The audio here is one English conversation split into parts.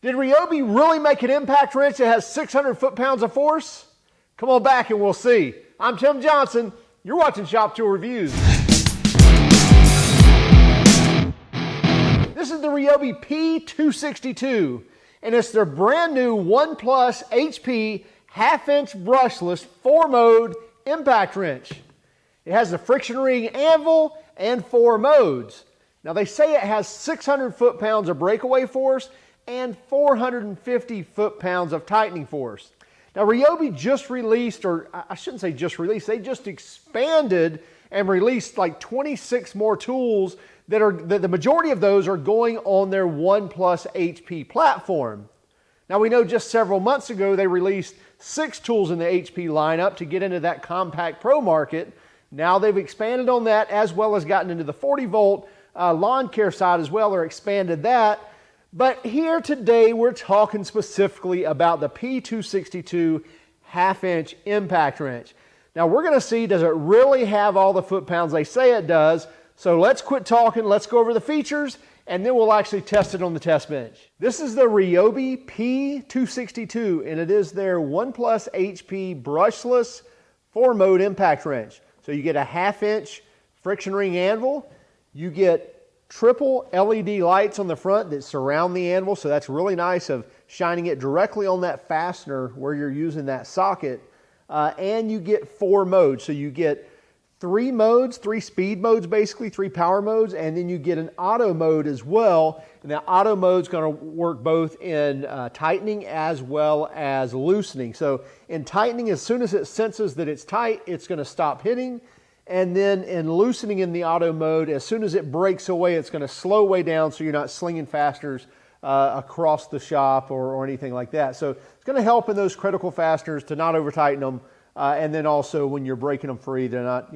Did Ryobi really make an impact wrench that has 600 foot-pounds of force? Come on back and we'll see. I'm Tim Johnson. You're watching Shop Tool Reviews. This is the Ryobi P262, and it's their brand new 1+ HP half-inch brushless 4-mode impact wrench. It has the friction ring anvil and 4 modes. Now they say it has 600 foot-pounds of breakaway force and 450 foot-pounds of tightening force. Now Ryobi just released, or I shouldn't say just released, they just expanded and released like 26 more tools that the majority of those are going on their 1+ HP platform. Now we know just several months ago they released 6 tools in the HP lineup to get into that compact pro market. Now they've expanded on that, as well as gotten into the 40-volt lawn care side as well, or expanded that. But here today we're talking specifically about the P262 half-inch impact wrench. Now we're going to see, does it really have all the foot-pounds they say it does? So let's quit talking, let's go over the features, and then we'll actually test it on the test bench. This is the Ryobi P262, and it is their 1+ HP brushless 4-mode impact wrench. So you get a half-inch friction ring anvil, you get triple LED lights on the front that surround the anvil, so that's really nice of shining it directly on that fastener where you're using that socket, and you get 4 modes. So you get 3 modes, 3 speed modes basically, 3 power modes, and then you get an auto mode as well. And that auto mode is going to work both in tightening as well as loosening. So in tightening, as soon as it senses that it's tight, it's going to stop hitting. And then in loosening in the auto mode, as soon as it breaks away, it's going to slow way down so you're not slinging fasteners across the shop or anything like that. So it's going to help in those critical fasteners to not over tighten them. And then also when you're breaking them free, they're not,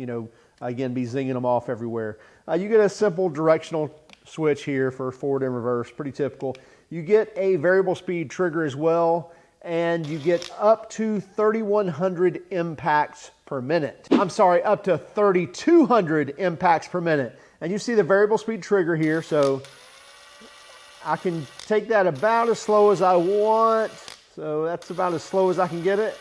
again, be zinging them off everywhere. You get a simple directional switch here for forward and reverse, pretty typical. You get a variable speed trigger as well, and you get up to 3,100 impacts per minute. I'm sorry, up to 3,200 impacts per minute. And you see the variable speed trigger here, so I can take that about as slow as I want. So that's about as slow as I can get it.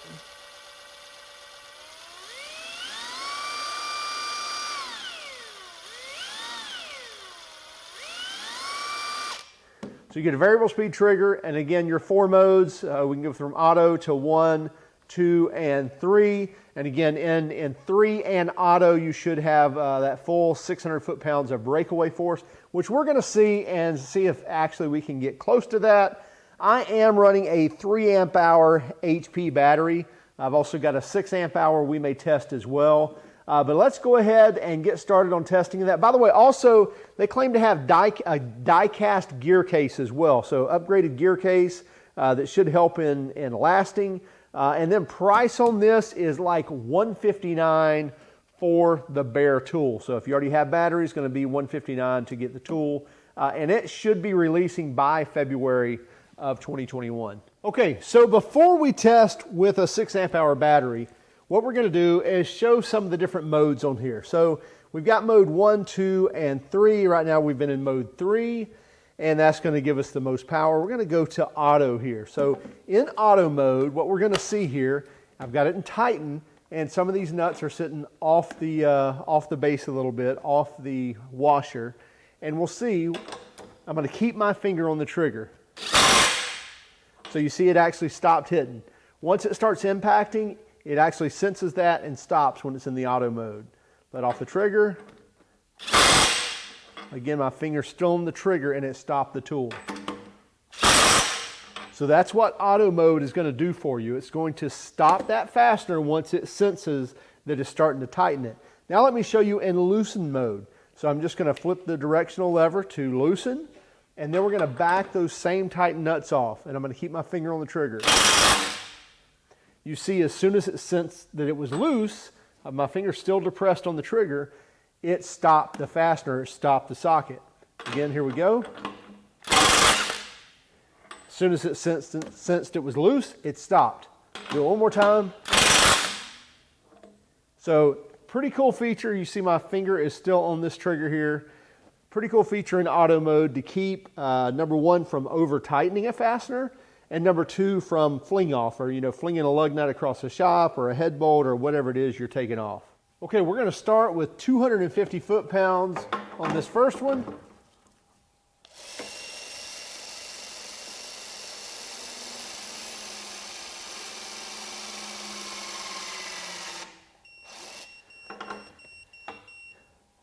So you get a variable speed trigger, and again, your 4 modes, we can go from auto to 1, 2, and 3. And again, in 3 and auto, you should have that full 600 foot-pounds of breakaway force, which we're going to see if actually we can get close to that. I am running a 3 amp hour HP battery. I've also got a 6 amp hour we may test as well. But let's go ahead and get started on testing that. By the way, also, they claim to have a die-cast gear case as well. So upgraded gear case that should help in lasting. And then price on this is like $159 for the bare tool. So if you already have batteries, it's going to be $159 to get the tool. And it should be releasing by February of 2021. Okay, so before we test with a 6 amp hour battery, what we're going to do is show some of the different modes on here. So we've got mode 1, 2, and 3. Right now we've been in mode 3, and that's going to give us the most power. We're going to go to auto here. So in auto mode, what we're going to see here, I've got it in tighten, and some of these nuts are sitting off the base a little bit, off the washer. And we'll see, I'm going to keep my finger on the trigger. So you see it actually stopped hitting. Once it starts impacting, it actually senses that and stops when it's in the auto mode. Let off the trigger. Again, my finger's still on the trigger and it stopped the tool. So that's what auto mode is going to do for you. It's going to stop that fastener once it senses that it's starting to tighten it. Now let me show you in loosen mode. So I'm just going to flip the directional lever to loosen, and then we're going to back those same tighten nuts off, and I'm going to keep my finger on the trigger. You see, as soon as it sensed that it was loose, my finger's still depressed on the trigger, it stopped the fastener, it stopped the socket. Again, here we go. As soon as it sensed it was loose, it stopped. Do it one more time. So, pretty cool feature. You see my finger is still on this trigger here. Pretty cool feature in auto mode to keep, number one, from over tightening a fastener, and number two, from fling off, or flinging a lug nut across the shop, or a head bolt, or whatever it is you're taking off. Okay, we're going to start with 250 foot-pounds on this first one.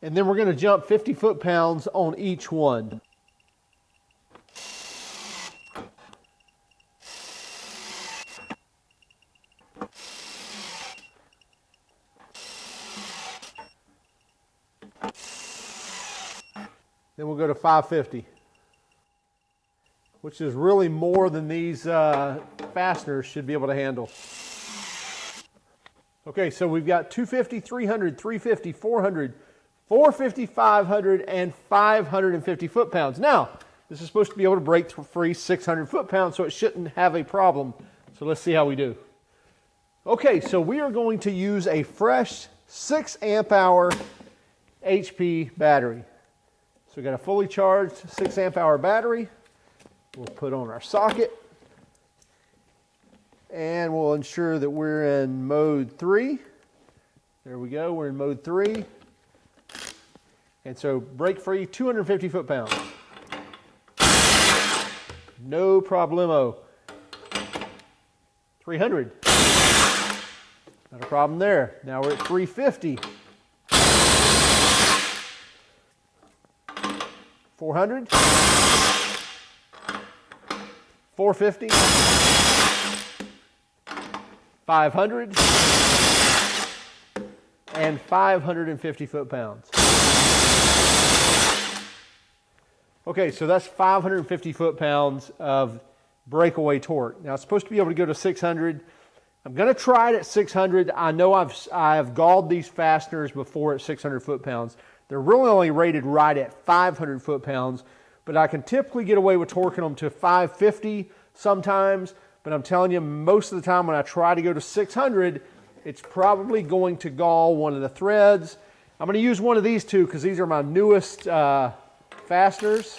And then we're going to jump 50 foot-pounds on each one. Then we'll go to 550, which is really more than these fasteners should be able to handle. Okay, so we've got 250, 300, 350, 400, 450, 500, and 550 foot-pounds. Now, this is supposed to be able to break free 600 foot-pounds, so it shouldn't have a problem. So let's see how we do. Okay, so we are going to use a fresh 6 amp hour HP battery. So we've got a fully charged 6 amp hour battery. We'll put on our socket. And we'll ensure that we're in mode 3. There we go, we're in mode 3. And so break free 250 foot-pounds. No problemo. 300. Not a problem there. Now we're at 350. 400. 450. 500. And 550 foot-pounds. Okay, so that's 550 foot-pounds of breakaway torque. Now, it's supposed to be able to go to 600. I'm going to try it at 600. I know I've galled these fasteners before at 600 foot-pounds. They're really only rated right at 500 foot-pounds, but I can typically get away with torquing them to 550 sometimes. But I'm telling you, most of the time when I try to go to 600, it's probably going to gall one of the threads. I'm going to use one of these two because these are my newest fasteners.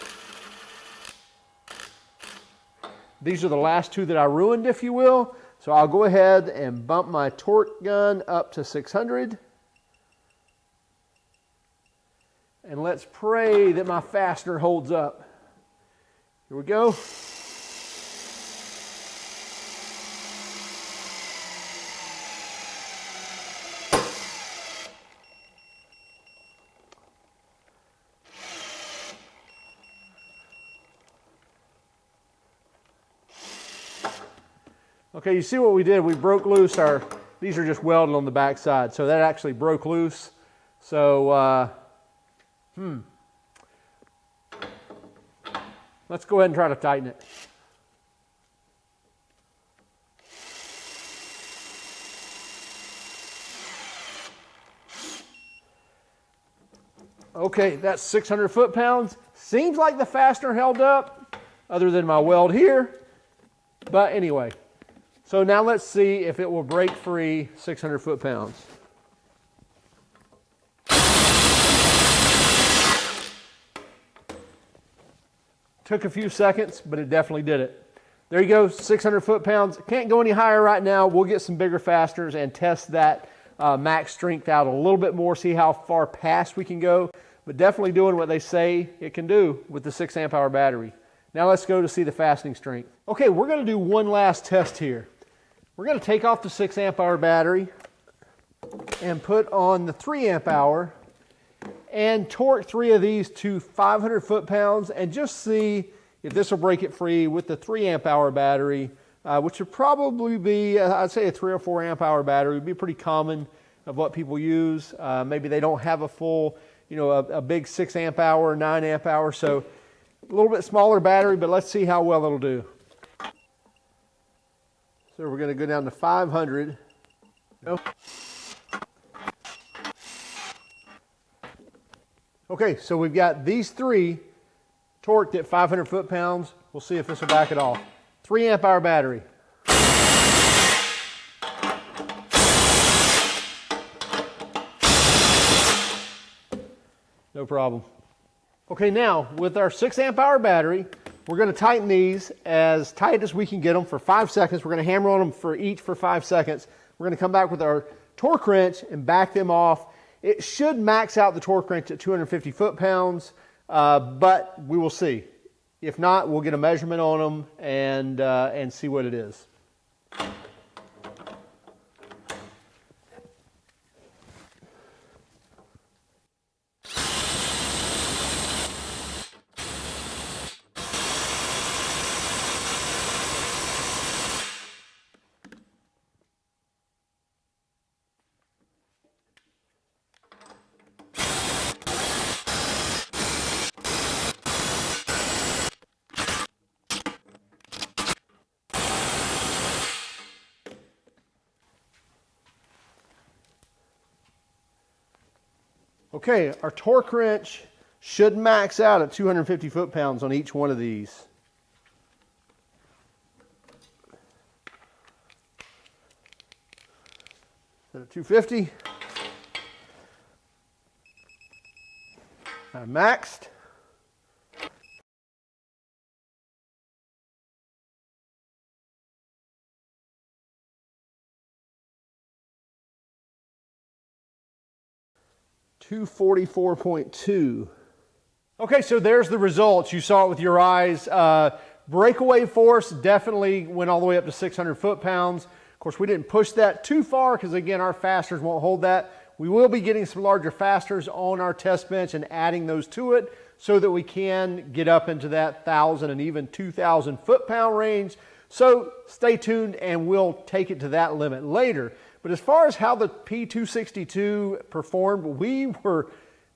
These are the last two that I ruined, if you will. So I'll go ahead and bump my torque gun up to 600. And let's pray that my fastener holds up. Here we go. Okay, you see what we did? We broke loose these are just welded on the back side, so that actually broke loose. So, let's go ahead and try to tighten it. Okay, that's 600 foot-pounds. Seems like the fastener held up, other than my weld here. But anyway. So now let's see if it will break free 600 foot-pounds. Took a few seconds, but it definitely did it. There you go, 600 foot-pounds. Can't go any higher right now. We'll get some bigger fasteners and test that max strength out a little bit more, see how far past we can go. But definitely doing what they say it can do with the 6 amp hour battery. Now let's go to see the fastening strength. Okay, we're going to do one last test here. We're going to take off the 6 amp hour battery and put on the 3 amp hour and torque 3 of these to 500 foot-pounds and just see if this will break it free with the 3 amp hour battery, which would probably be, I'd say a 3 or 4 amp hour battery would be pretty common of what people use. Maybe they don't have a full, a big 6 amp hour, 9 amp hour, so a little bit smaller battery, but let's see how well it'll do. So we're going to go down to 500. Okay, so we've got these 3 torqued at 500 foot-pounds. We'll see if this will back it off. 3 amp hour battery. No problem. Okay, now with our 6 amp hour battery, we're going to tighten these as tight as we can get them for 5 seconds. We're going to hammer on them for each for 5 seconds. We're going to come back with our torque wrench and back them off. It should max out the torque wrench at 250 foot-pounds, but we will see. If not, we'll get a measurement on them and see what it is. Okay, our torque wrench should max out at 250 foot-pounds on each one of these. Set at 250. I maxed. $244.2. Okay, so there's the results. You saw it with your eyes. Breakaway force definitely went all the way up to 600 foot-pounds. Of course, we didn't push that too far because, again, our fasteners won't hold that. We will be getting some larger fasteners on our test bench and adding those to it so that we can get up into that 1,000 and even 2,000 foot-pound range. So stay tuned and we'll take it to that limit later. But as far as how the P262 performed, we were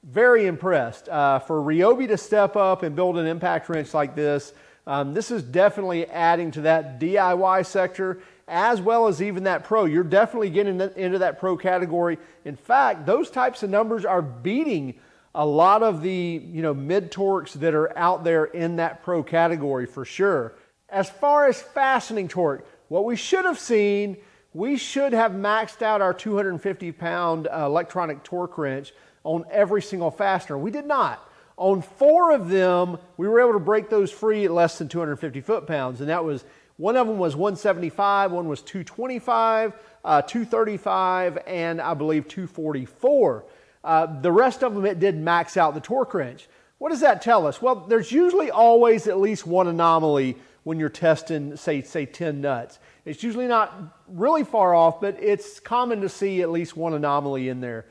very impressed. For Ryobi to step up and build an impact wrench like this, this is definitely adding to that DIY sector as well as even that pro. You're definitely getting into that pro category. In fact, those types of numbers are beating a lot of the mid torques that are out there in that pro category for sure. As far as fastening torque, what we should have seen, we should have maxed out our 250-pound electronic torque wrench on every single fastener. We did not. On 4 of them, we were able to break those free at less than 250 foot-pounds, and that was, one of them was 175, one was 225, 235, and I believe 244. The rest of them, it did max out the torque wrench. What does that tell us? Well, there's usually always at least one anomaly when you're testing, say 10 nuts. It's usually not really far off, but it's common to see at least one anomaly in there.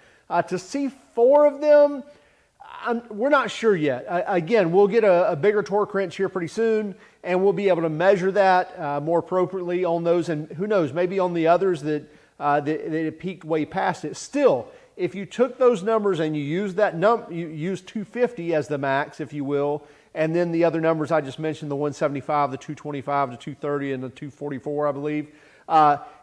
To see 4 of them, we're not sure yet. Again, we'll get a bigger torque wrench here pretty soon, and we'll be able to measure that more appropriately on those, and who knows, maybe on the others that it peaked way past it. Still, if you took those numbers and you used you used 250 as the max, if you will, and then the other numbers I just mentioned, the 175, the 225, the 230, and the 244, I believe,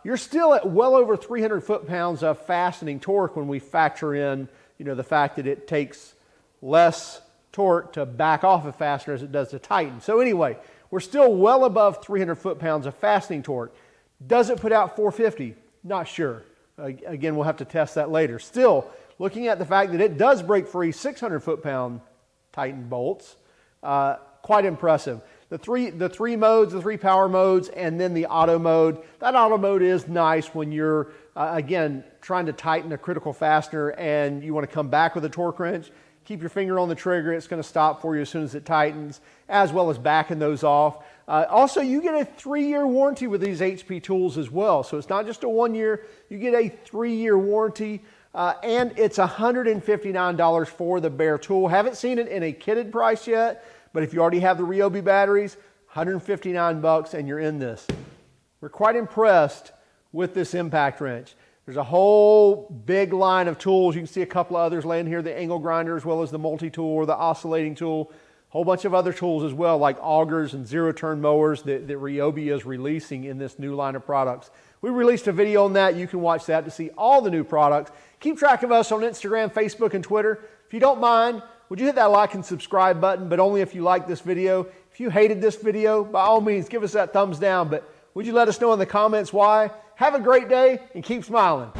you're still at well over 300 foot-pounds of fastening torque when we factor in, the fact that it takes less torque to back off a fastener as it does to tighten. So anyway, we're still well above 300 foot-pounds of fastening torque. Does it put out 450? Not sure. Again, we'll have to test that later. Still, looking at the fact that it does break free 600 foot-pound Titan bolts, quite impressive. The three modes, the 3 power modes, and then the auto mode. That auto mode is nice when you're, again, trying to tighten a critical fastener and you want to come back with a torque wrench. Keep your finger on the trigger. It's going to stop for you as soon as it tightens, as well as backing those off. Also, you get a 3-year warranty with these HP tools as well. So it's not just a 1 year. You get a 3-year warranty. And it's $159 for the bare tool. Haven't seen it in a kitted price yet, but if you already have the Ryobi batteries, $159 and you're in this. We're quite impressed with this impact wrench. There's a whole big line of tools. You can see a couple of others laying here, the angle grinder as well as the multi-tool or the oscillating tool. A whole bunch of other tools as well, like augers and zero-turn mowers that Ryobi is releasing in this new line of products. We released a video on that. You can watch that to see all the new products. Keep track of us on Instagram, Facebook, and Twitter. If you don't mind, would you hit that like and subscribe button, but only if you like this video. If you hated this video, by all means, give us that thumbs down, but would you let us know in the comments why? Have a great day and keep smiling.